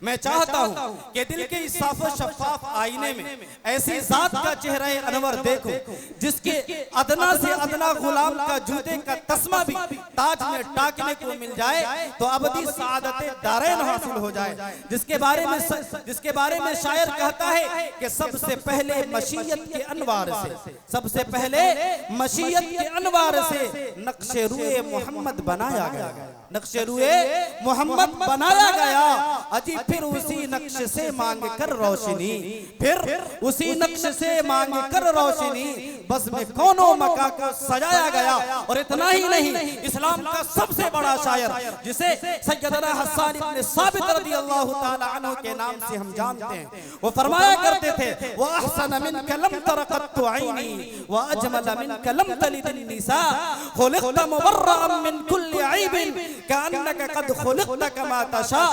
मैं चाहता हूं कि दिल के इस साफ शफाफ आईने में ऐसी जात का चेहरा अनवर देखो जिसके अदना से अदना गुलाम का जूते का तस्मा भी ताज में टाकने को मिल जाए तो अबदी सादते दारैन हासिल हो जाए। जिसके बारे में शायर कहता है कि सबसे पहले मशीयत के अनवार से, सबसे पहले मशीयत के अनवार से नक्शे रुए मोहम्मद बनाया गया, नक्शे रुए मोहम्मद बनाया गया। अजी फिर उसी नक्श से मांग कर रोशनी, फिर उसी नक्श से मांग कर रोशनी, बस में कोनो मका को सजाया गया। और इतना ही नहीं, इस्लाम का सबसे बड़ा शायर जिसे सैयदना हसन इब्न साबित रज़ियल्लाहु ताला अन्हु के नाम से हम जानते हैं, वो फरमाया करते थे व अहसन मिन कलम तरक़त ऐनी व अजमल मिन कलम तलिद निसा खुलिक़त मुबर्रअन मिन कुल्ली ऐबिन कअन्नका कद खुलिक़त कमा तशा।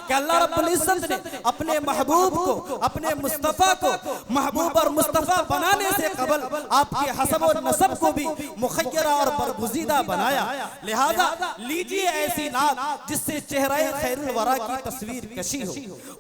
कि अल्लाह रब्बुल इज्जत ने अपने महबूब को, अपने मुस्तफ़ा को महबूब और मुस्तफ़ा बनाने से कबल आपके हसब और नसब को भी मुखय्यरा और बरगुज़ीदा बनाया। लिहाजा लीजिए ऐसी नात जिससे चेहरे खैरुल वरा की तस्वीर कशी हो,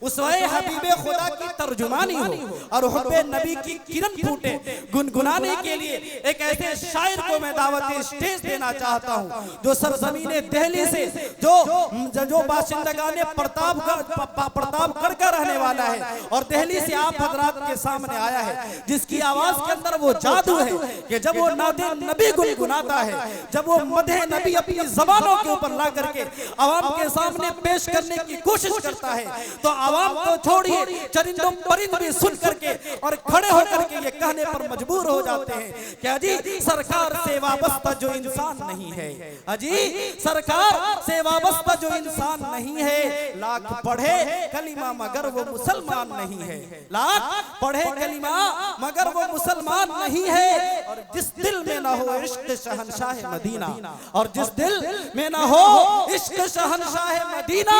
उसवे हबीबे खुदा की तर्जुमानी हो और हुब्बे नबी की किरण फूटे। गुनगुनाने के लिए एक ऐसे शायर को मैं दावत स्टेज देना चाहता हूँ जो सरजमीने दिल्ली से, जो बाशिंदगाने प्रतापगढ़ का रहने वाला है और दिल्ली से आप हजरात के सामने आया है, जिसकी आवाज के अंदर वो जादू है कि जब वो नादे नबी गुनगुनाता है, जब वो मदहे नबी अपनी जबानों के ऊपर ला करके आवाम के सामने पेश करने की कोशिश करता है तो आवाम को छोड़िए, चरिंदों परिंद भी सुन करके और खड़े होकर के ये कहने पर मजबूर हो जाते हैं कि अजी सरकार से वाबस्ता जो इंसान नहीं है, अजी सरकार से वाबस्ता जो इंसान नहीं है, लाख पढ़े कलिमा मगर वो मुसलमान नहीं है, लाख पढ़े कलिमा मगर वो मुसलमान नहीं है। और जिस दिल में ना हो इश्क शहंशाह मदीना, और जिस दिल में ना हो इश्क शहंशाह मदीना,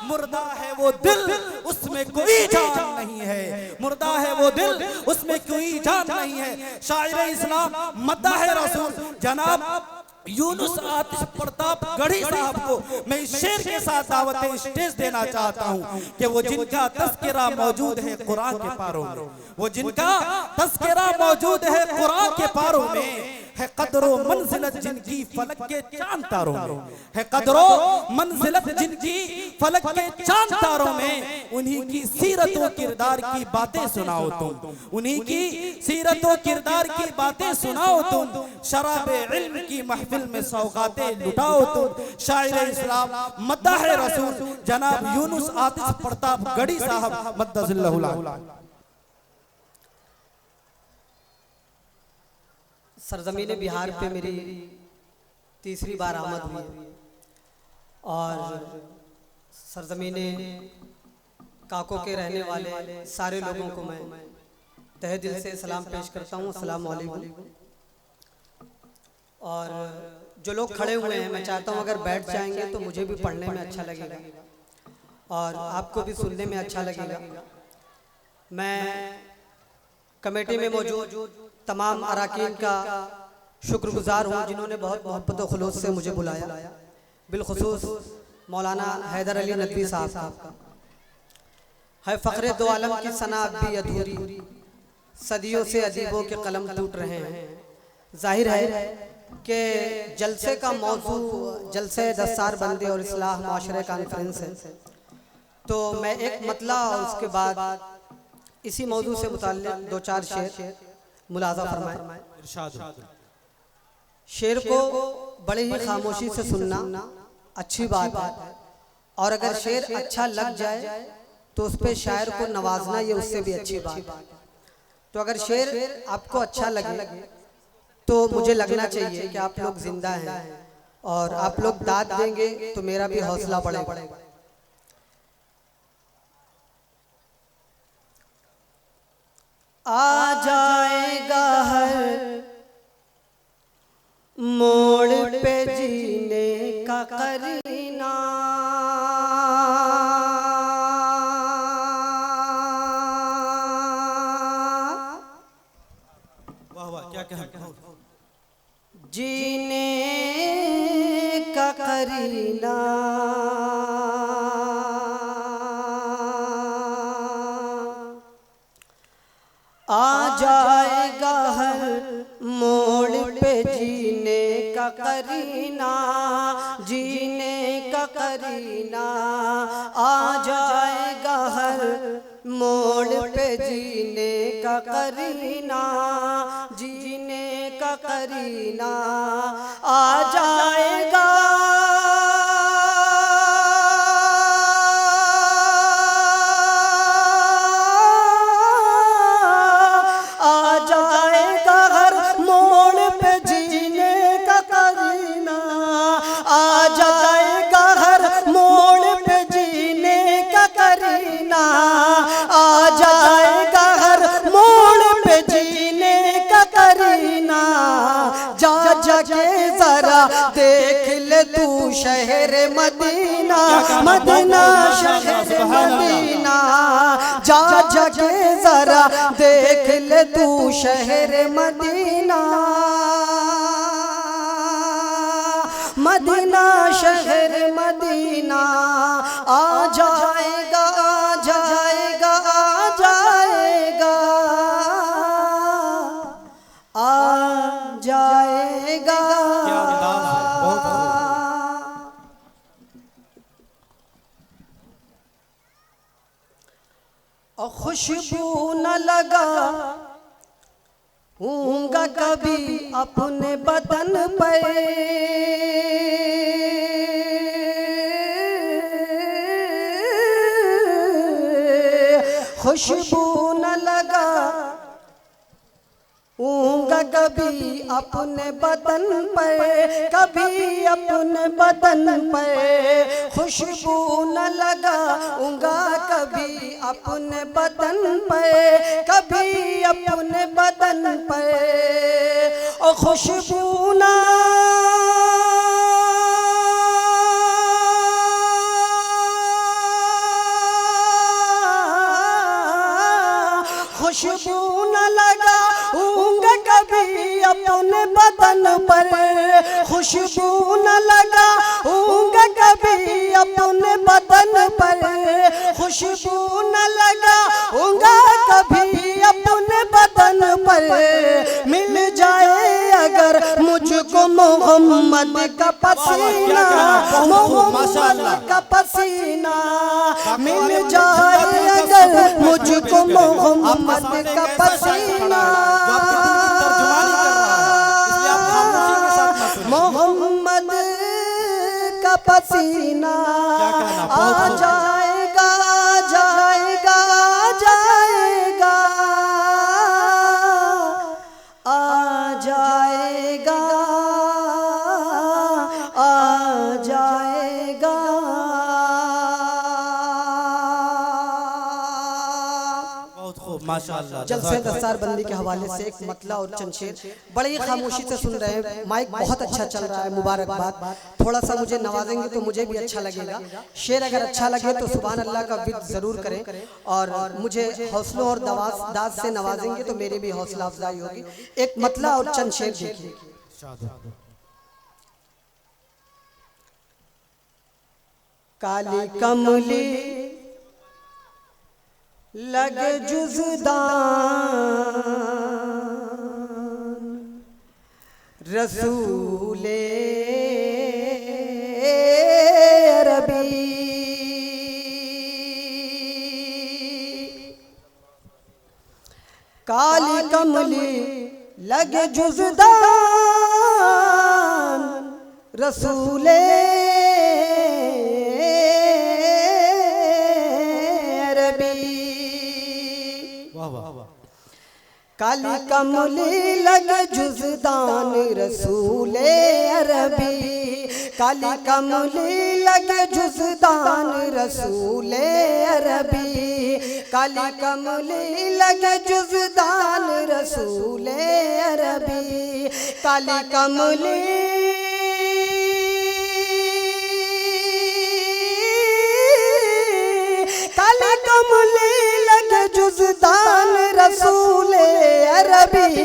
मुर्दा है वो दिल उसमें कोई जान नहीं है, मुर्दा है वो दिल उसमें कोई जान नहीं है। शायर इस्लाम मद्दाह रसूल जनाब यूनुस आतिश प्रताप गढ़ी साहब को मैं इस शेर के साथ दावत स्टेज देना चाहता हूँ कि वो जिनका तज़किरा मौजूद है कुरान के पारों में, वो जिनका तज़किरा मौजूद है कुरान के पारों में, है कदरो मंजिलत जिनकी फलक के चांद तारों में, है कदरो मंजिलत जिनकी फलक के चांद तारों में, उन्हीं की सीरतों किरदार की बातें सुनाओ तुम, उन्हीं की सीरतों किरदार की बातें सुनाओ तुम, शराबे इल्म की महफिल में सौगातें लुटाओ तुम। शायर इस्लाम मद्दाह रसूल जनाब यूनुस आतिश प्रताप गढ़ी साहब मद्दज़िल्लहुल आला। सरजमीन बिहार पे मेरी तीसरी बार आमद हुई और सरजमीन काको के रहने वाले सारे लोगों को मैं तहे दिल से सलाम पेश करता हूँ, अस्सलाम वालेकुम। और जो लोग खड़े हुए हैं मैं चाहता हूँ अगर बैठ जाएंगे तो मुझे भी पढ़ने में अच्छा लगेगा और आपको भी सुनने में अच्छा लगेगा। मैं कमेटी में मौजूद तमाम अराकीन का शुक्रगुजार हूँ जिन्होंने बहुत मोहब्बत और खुलूस से मुझे बुलाया, बिलखुसूस मौलाना हैदर अली नदवी साहब का। है फ़ख्रे दो आलम की सना अब भी अधूरी, सदियों से अदीबों के कलम टूट रहे हैं। जाहिर है कि जलसे का मौजू जलसे दस्तार बंदी और इस्लाह माशरे कॉन्फ्रेंस है, तो मैं एक मतला और उसके बाद इसी मौजू से मुताल्लिक़ दो चार शेर मुलाज़ा फरमाए। शेर को बड़े ही खामोशी से सुनना अच्छी बात है और अगर शेर अच्छा लग जाए तो उस पे शायर को नवाजना ये उससे भी अच्छी बात है। तो अगर शेर आपको अच्छा लगे तो मुझे लगना चाहिए कि आप लोग जिंदा हैं और आप लोग दाद देंगे तो मेरा भी हौसला बढ़ेगा। आ जाएगा हर मोड़ पे जीने का करीना, वाह वाह क्या कहा, जीने का करीना मोड़ पे जीने का करीना, जीने का करीना आ जाएगा हर मोड़ पे जीने का करीना, जीने का करीना आ जाएगा। देख ले तू शहर मदीना, मदीना शहर मदीना, जा जा के जरा देख ले तू शहर मदीना, मदीना शहर मदीना आ जाएगा, आ जाएगा, आ जाएगा, आ जाएगा। और खुशबू न लगा हूँगा कभी अपने बदन पे, खुशबू न लगा हूँगा कभी अपने बदन पे, कभी अपने बदन पे खुशबू न लगाऊंगा, कभी अपने बदन पे, कभी अपने बदन पे और खुशबू ना खुशबू न लगाऊंगा कभी अपने बदन पर, खुशबू न लगाऊंगा कभी अपने बदन पर, खुशबू न लगाऊंगा कभी अपने बदन पर। मिल जाए अगर मुझको मोहम्मद का पसीना, मोहम्मद का पसीना मिल जाए अगर मुझको मोहम्मद का पसीना, मोहम्मद का पसीना आ जाएगा, आ जाएगा, आ जाएगा, आ जाएगा, आ जाएगा। माशाअल्लाह। जलसे दस्तारबंदी के हवाले से एक मतला और चंद शेर बड़ी खामोशी से सुन रहे हैं। माइक बहुत अच्छा चल रहा है, मुबारकबाद। थोड़ा सा मुझे नवाजेंगे तो मुझे भी अच्छा लगेगा। शेर अगर अच्छा लगे तो सुभान अल्लाह का विद जरूर करें, और मुझे हौसलों और दाद से नवाजेंगे तो मेरी भी हौसला अफजाई होगी। एक मतला और चंद शेर देखिए। काली कमली लगे जुज़दान रसूले अरबी, काली कमली लगे जुज़दान रसूले काली कमली लगे जुज़दान रसूले अरबी, काली कमली लगे जुज़दान रसूले अरबी, काली कमली लगे जुज़दान रसूले अरबी, काली कमली काली कमली लगे जुज़दान रसूले अरबी,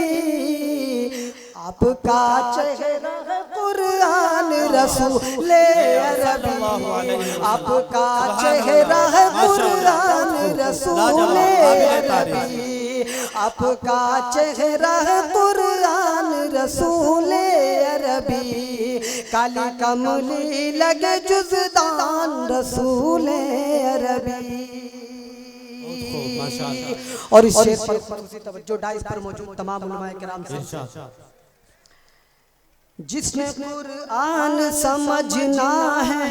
आपका चेहरा है कुरान रसूले अरबी, आपका चेहरा है कुरान रसूले अरबी, आपका चेहरा है कुरान रसूल अरबी, काली कमली लगे जुज़दान रसूल अरबी। और इस शेर पर खुसूसी तवज्जो डाइस पर मौजूद तमाम उलमाए किराम से, जिसने कुरान समझना है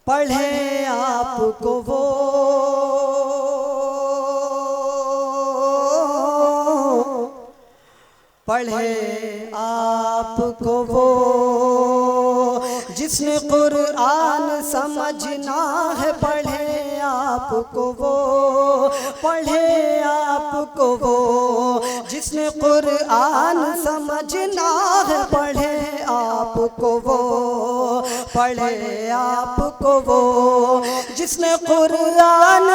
पढ़े आपको वो, पढ़े आपको वो, जिसने कुरान समझना है पढ़े आपको वो, पढ़े आपको वो, जिसने कुरान समझना है पढ़े आपको वो, पढ़े आपको वो, जिसने कुरान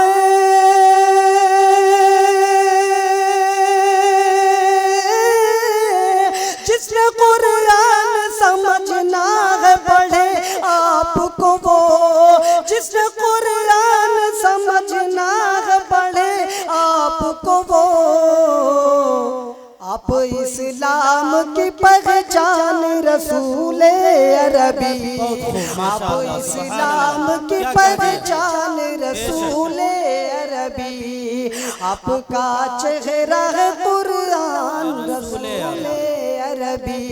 कुरान समझना है पढ़े आपको वो, जिसने कुरान समझना है पढ़े आपको वो, आप इस्लाम की पहचान रसूल अरबी, आप इस्लाम की पहचान रसूल अरबी, आपका चेहरा है कुरान रसूल अरबी,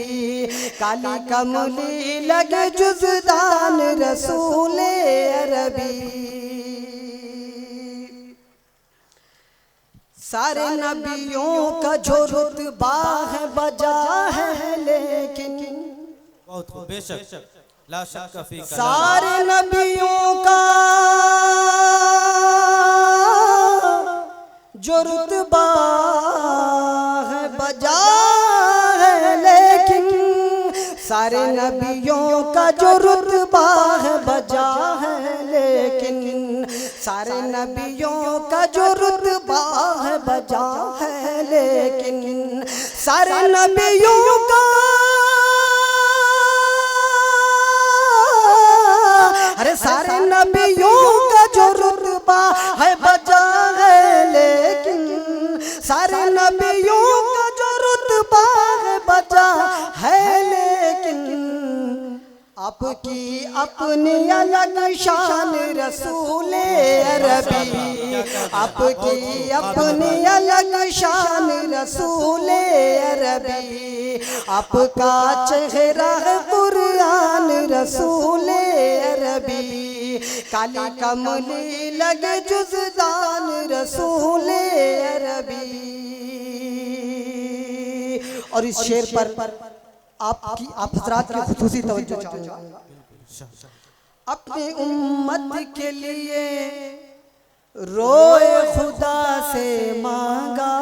काली कमली लगे जुज़दान रसूल अरबी। सारे नबियों का जो रुतबा है बजा है, लेकिन बहुत बेशक ला शक फी, सारे नबियों का जो रुतबा है बजा है, लेकिन सारे नबियों का जो रुतबा है बजा है, लेकिन सारे नबियों का जो रुतबा है बजा है, लेकिन सारे नबियों का, अरे सारे नबियों का जो रुतबा है बजा है, लेकिन सारे नबियों का जो रुतबा है बजा है, लेकिन आपकी अपनी अलग शान रसूल अरबी, आपकी अपनी अलग शान रसूल अरबी, आपका चेहरा है कुरान रसूल अरबी, काली कमली लगे जुज़दान रसूल अरबी। और इस शेर पर आपकी आप हज़रात की खुसूसी तवज्जो चाहूँगा। अपनी उम्मत के लिए रोए खुदा से मांगा,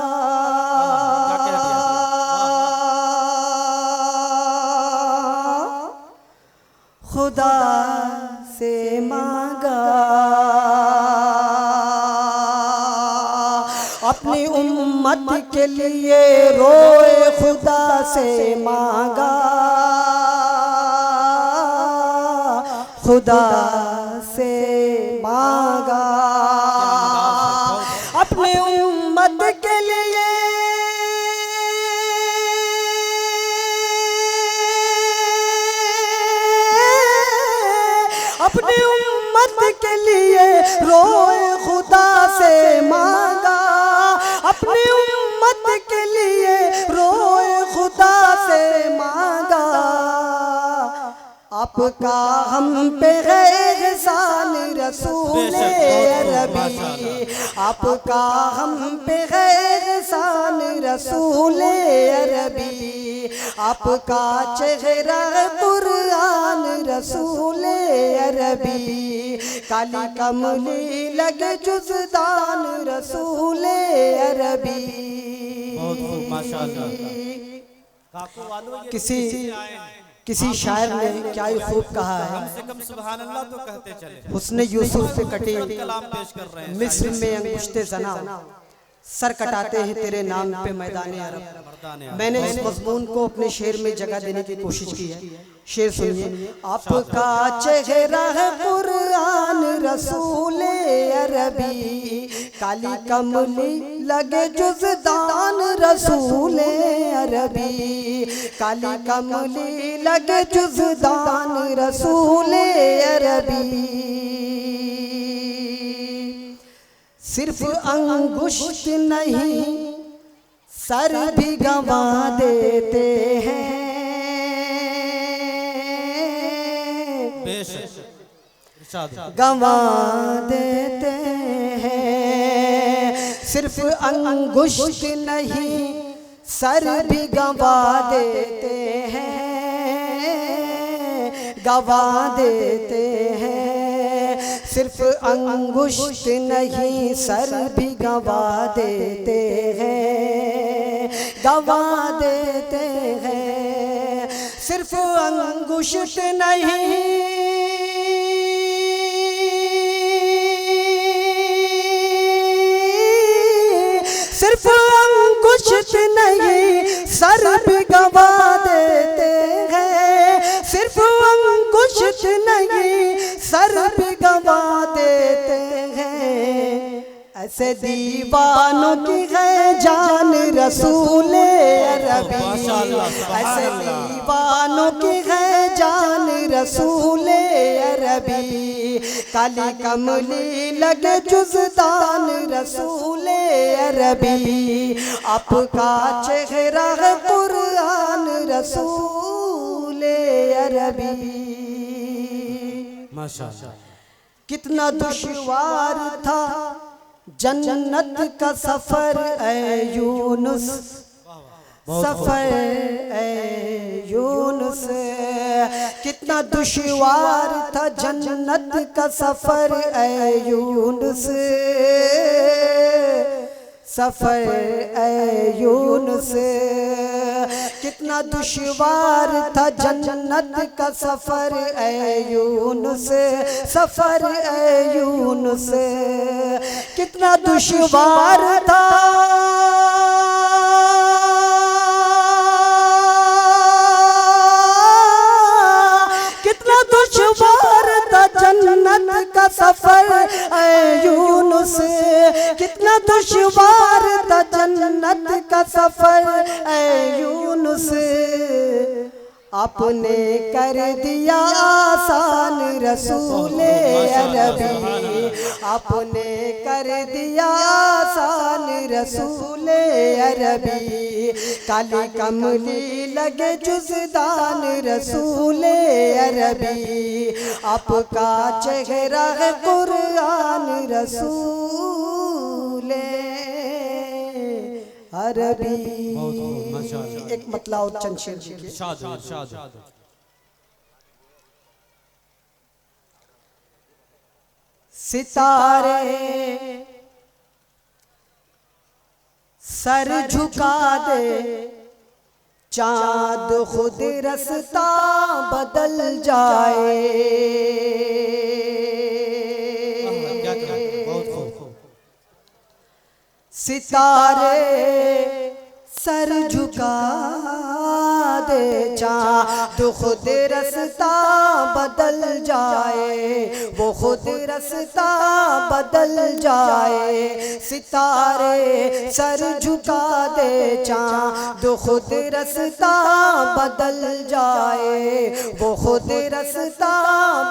खुदा से मांगा, अपनी उम्मत के लिए रोए खुदा से मांगा, खुदा से मांगा, अपनी उम्मत के लिए अपनी उम्मत के लिए रोए खुदा से मांगा, अपनी उम्मत के लिए रोए खुदा से मांगा, आपका हम पे है एहसान रसूल अरबी, आपका हम पे है एहसान रसूल अरबी, आपका चेहरा कुरान रसूल अरबी, काली कमली लगे जुज़दान रसूल अरबी। किसी शायर ने क्या ही खूब कहा है, कम से कम सुभान अल्लाह तो कहते चले। हुस्न यूसुफ से कटे कलाम पेश कर रहे हैं, मिस्र में अंगुश्ते जना, सर कटाते हैं तेरे नाम पे मैदाने अरब। मैंने इस मज़मून को अपने शेर में जगह देने की कोशिश की है। शेर सुनिए। आपका चेहरा है कुरान रसूल अरबी, काली कमली लगे जुज़दान रसूले अरबी, काली कमली लगे जुज़दान रसूले अरबी। सिर्फ अंगुष्ठ नहीं सर भी गंवा देते हैं, गंवा देते हैं। सिर्फ अंगुष्ठ नहीं सर भी गंवा देते हैं, गंवा देते हैं। सिर्फ अंगुष्ठ नहीं सर भी गंवा देते हैं, गंवा देते हैं। सिर्फ अंगुष्ठ नहीं सिर्फ अंगुष्ठ नहीं सर भी गंवा देते हैं, सिर्फ अंगुष्ठ नहीं सर भी गंवा देते हैं। ऐसे दीवानों की है जान रसूले अरबी, ऐसे दीवानों की है जान रसूले अरबी। काली कमली लगे जुज़दान रसूले अरबी, आपका चेहरा है कुरान रसूले अरबी। माशाअल्लाह। कितना दुश्वार था जन्नत का सफर ए यूनुस, सफर ए यूनुस। कितना दुश्वार था जन्नत का सफर ए यूनुस, सफर ए यूनुस। कितना दुश्वार था जन्नत का सफर ए यूनुस, सफर ए यूनुस। कितना दुश्वार था दुश्वार था जन्नत का सफर ए यूनुस। कितना दुश्वार था जन्नत का सफर ए यूनुस। आपने कर दिया आसान रसूले अरबी, आपने कर दिया आसान रसूले अरबी। काली कमली लगे जुज़दान रसूले अरबी, आपका चेहरा है कुरान रसूले अरबी। एक मतला उच्चन शेर सितारे सर झुका दे, चाँद खुद रास्ता बदल जाए। सितारे सर झुका दे, चाँद खुद रास्ता बदल जाए, वो खुद रास्ता बदल जाए। सितारे सर झुका दे, चाँद खुद रास्ता बदल जाए, वो खुद रास्ता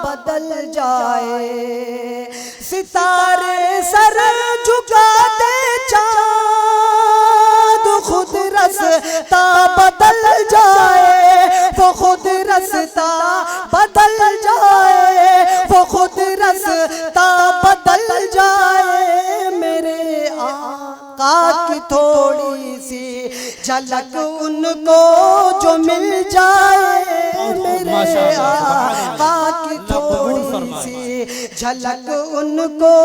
बदल जाए। सितारे सर झुका दे, चाँद खुद रास्ता बदल जाए, वो खुद रास्ता बदल जाए, वो खुद रास्ता बदल जाए। मेरे आका की थोड़ी सी झलक उनको जो मिल जाए, मेरे आका की थोड़ी सी झलक उनको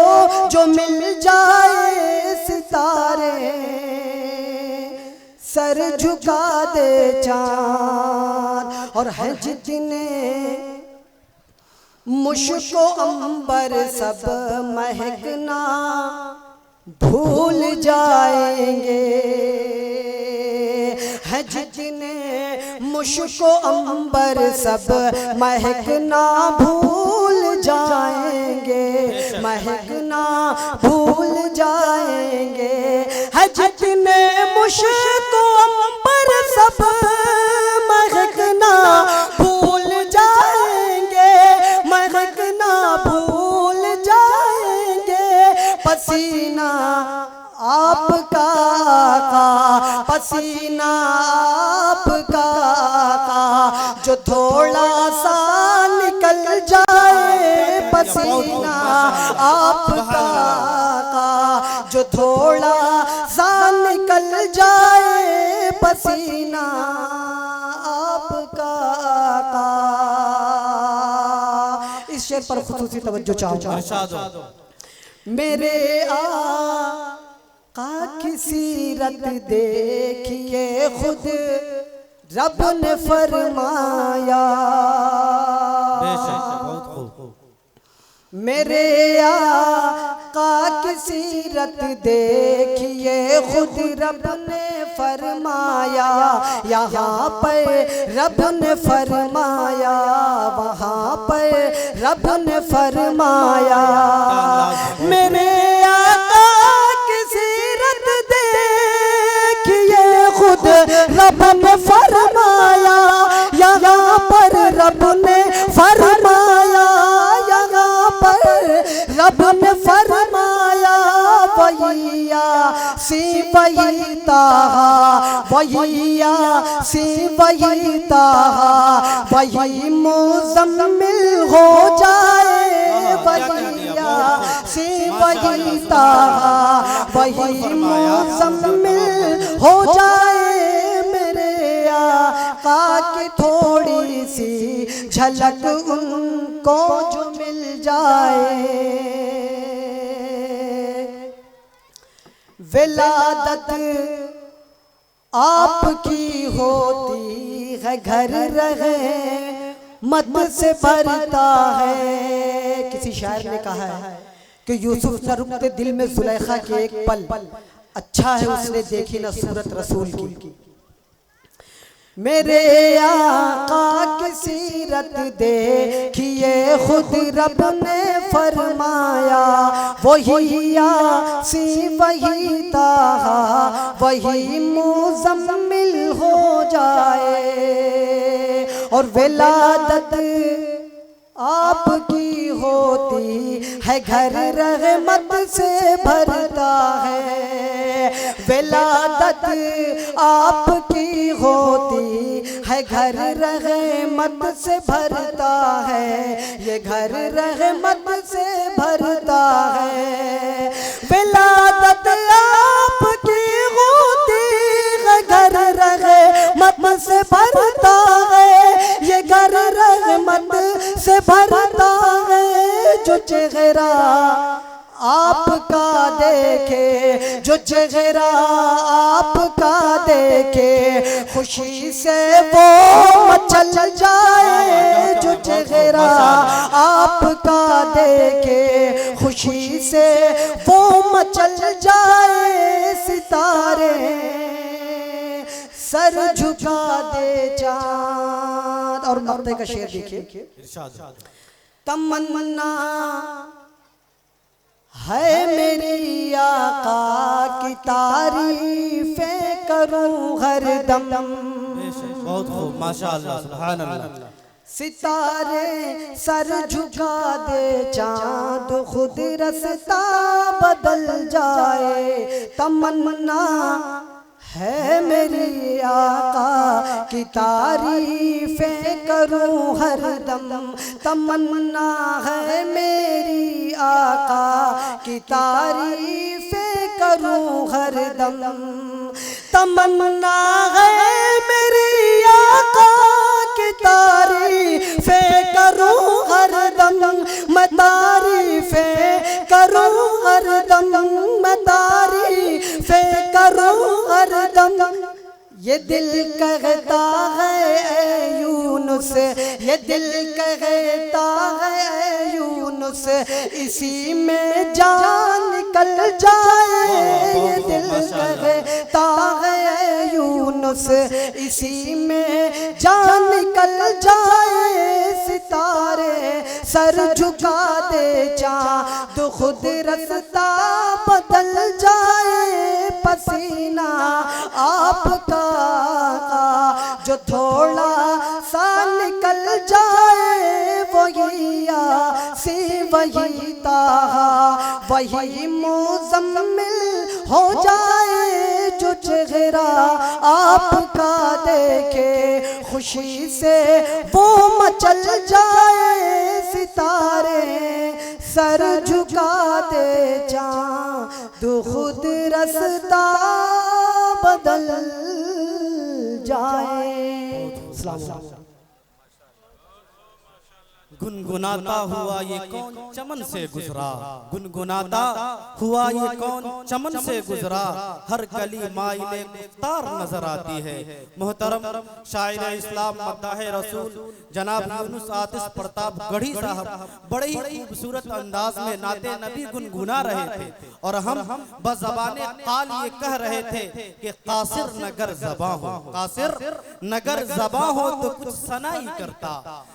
जो मिल जाए। सितारे सर झुका दे चाँद, और है जितने मुश्को अंबर सब महकना भूल जाएंगे। है जितने मुश्को अंबर सब महकना भूल जाएंगे, महकना भूल जाएंगे। जितने मुश्क अंबर सब महकना भूल जाएंगे, महकना भूल जाएंगे। पसीना आपका का, पसीना आपका का, जो थोड़ा सा निकल जाए। पसीना आपका का, जो थोड़ा सा निकल जाए। पसीना आपका का। इस शेर पर खुसूसी तवज्जो चाहूंगा। मेरे आका की सीरत देखिए खुद रब ने फरमाया। मेरे आका की सीरत देखिए खुद रब ने फरमाया। यहाँ पर रब ने फरमाया, वहाँ पर रब ने फरमाया। मेरे आका की सीरत देखिए खुद रब ने फरमाया। यहाँ पर रब ने फरमाया, यहाँ पर रब ने फरमाया। वहिया सी वही ताहा, वहिया सी वही ताहा, वही मुज़म्मिल हो जाए। वहिया सी वही ताहा, वही मुज़म्मिल हो जाए। मेरे आका की थोड़ी सी झलक उनको जो मिल जाए। विलादत आपकी होती है, घर रहे मत से भरता है। किसी शायर ने कहा है कि यूसुफ न रुकते दिल में जुलेखा के एक पल, अच्छा है उसने देखी न सूरत रसूल की। मेरे आका की सीरत देखिए खुद रब ने फरमाया। वही सी वही ताहा, वही मुज़म्मिल हो जाए। और विलादत आपकी होती है, घर रहमत से भरता है। विलादत आपकी होती है, घर रहमत से भरता है। ये घर रहमत से भरता है। विलादत आपकी होती है, घर रहमत से भरता है। ये घर रहमत से भरता है। जो चेहरा आपका देखे, जो चेहरा आपका देखे, खुशी से वो मचल जाए। जो चेहरा आपका देखे, खुशी से वो मचल जाए। सितारे सर झुका दे चाँद। और मक्ते का शेर देखिए। तमन्ना है मेरी आका की तारीफें करूं हर दम। बहुत खूब, माशाअल्लाह, सुभान अल्लाह। सितारे सर झुका दे, चाँद खुद रास्ता बदल जाए। तमन्ना है मेरी आका की तारीफें करूं हर दम। तमन्ना है मेरी आका की तारीफें करूं हर दम। तमन्ना है मेरी आका की तारीफें करूं हर दम। मैं तारीफें करूं हर दम, मैं तारीफें करूं हर दम। ये दिल कहता है यूनुस, ये दिल कहता है यूनुस, इसी में जान निकल जाए। ये दिल कहता है यूनुस, इसी में जान निकल जाए। सितारे सर झुका दे, चाँद खुद रास्ता बदल जाए। पसीना आपका, जो थोड़ा सा निकल जाए वही यासीन वही ताहा वही मुज़म्मिल हो जाए, जो चेहरा आपका देखे खुशी से वो मचल जाए, सितारे सर झुका दे चाँद खुद रास्ता बदल जाए। गुनगुनाता हुआ ये कौन चमन से गुजरा, गुनगुनाता हुआ ये कौन चमन से गुजरा, हर कली माइले गुफ्तार नजर आती है। मोहतरम शायर इस्लाम मद्दाह रसूल जनाब यूनुस आतिश प्रताप गढ़ी साहब बड़े ही खूबसूरत अंदाज में नाते नबी गुनगुना रहे थे और हम बज़बाने काल ये कह रहे थे कि कासिर नगर ज़बां हो, कासिर नगर ज़बां हो तो कुछ सनाई करता,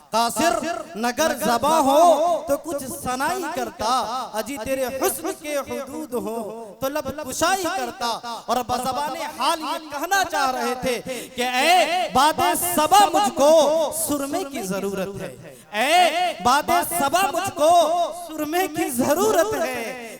कासिर नगर ज़बां हो तो कुछ सनाई करता, अजी तेरे हुस्न के हुदूद हो तो लब कुशाई करता। और बज़बाने हाल ये कहना चाह रहे थे कि ऐ बादे सबा मुझको सुरमे की जरूरत है, ऐ बादे सबा मुझको सुरमे की जरूरत है,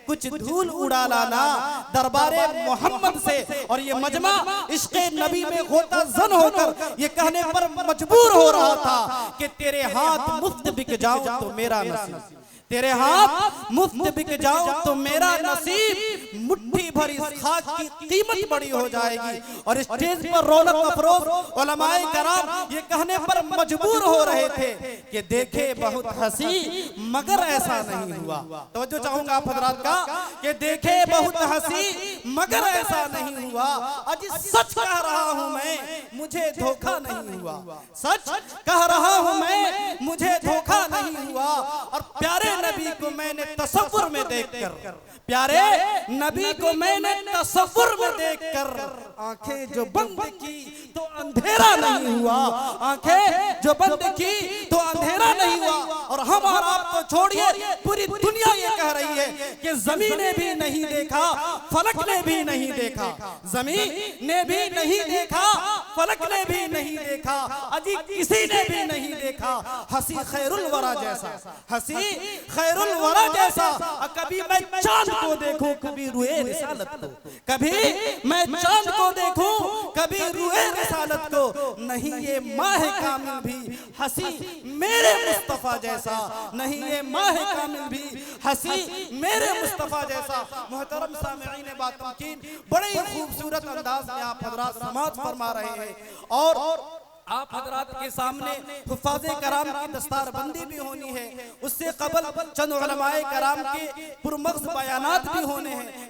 कुछ धूल उड़ा लाना दरबारे मोहम्मद से। और ये मजमा इश्क़े नबी में होता जन होकर ये कहने पर मजबूर हो रहा था कि तेरे हाथ मुफ्त बिक जाओ तो मेरा नसीब, तेरे हाथ मुफ्त बिक जाओ तो मेरा नसीब, मुट्ठी भर इस खाक की कीमत बड़ी हो जाएगी। और स्टेज पर रौनक अफरोज उलमाए कराम ये कहने पर मजबूर हो रहे थे कि देखे बहुत हंसी मगर ऐसा नहीं हुआ। तो जो चाहूंगा आप हजरात का कि देखे बहुत हंसी मगर ऐसा नहीं हुआ, अजी सच कह रहा हूं मैं मुझे धोखा नहीं हुआ, सच कह रहा हूं मैं मुझे धोखा नहीं हुआ। और प्यारे नबी को मैंने तसव्वुर में देखकर, प्यारे नबी को मैंने तसव्वुर में देखकर आंखें जो बंद की तो अंधेरा नहीं हुआ, आंखें जो बंद की तो अंधेरा नहीं हुआ। और हम और आपको छोड़िए पूरी दुनिया ये कह रही है कि ज़मीन ने भी नहीं देखा फलक ने भी नहीं देखा, ज़मीन ने भी नहीं देखा फलक ने भी नहीं देखा, अजी किसी ने भी नहीं देखा हंसी खैरुल वरा जैसा, हंसी खैरुल वरा जैसा। कभी मैं चांद को देखूं कभी रुए रिसालत को, कभी मैं चांद को देखूं कभी रुए रिसालत को, नहीं ये माह कामिल भी हंसी मेरे मुस्तफा जैसा, नहीं ये माह कामिल भी हंसी मेरे मुस्तफा जैसा। मोहतरम सामिईन बातकीन बड़े ही खूबसूरत अंदाज में आप हजरात समाज फरमा रहे हैं और आप हजरात के सामने हुफ़ाज़े कराम की दस्तारबंदी भी होनी है, उससे कबल चंद उलमाए कराम के पुरमग़्ज़ बयानात भी होने हैं।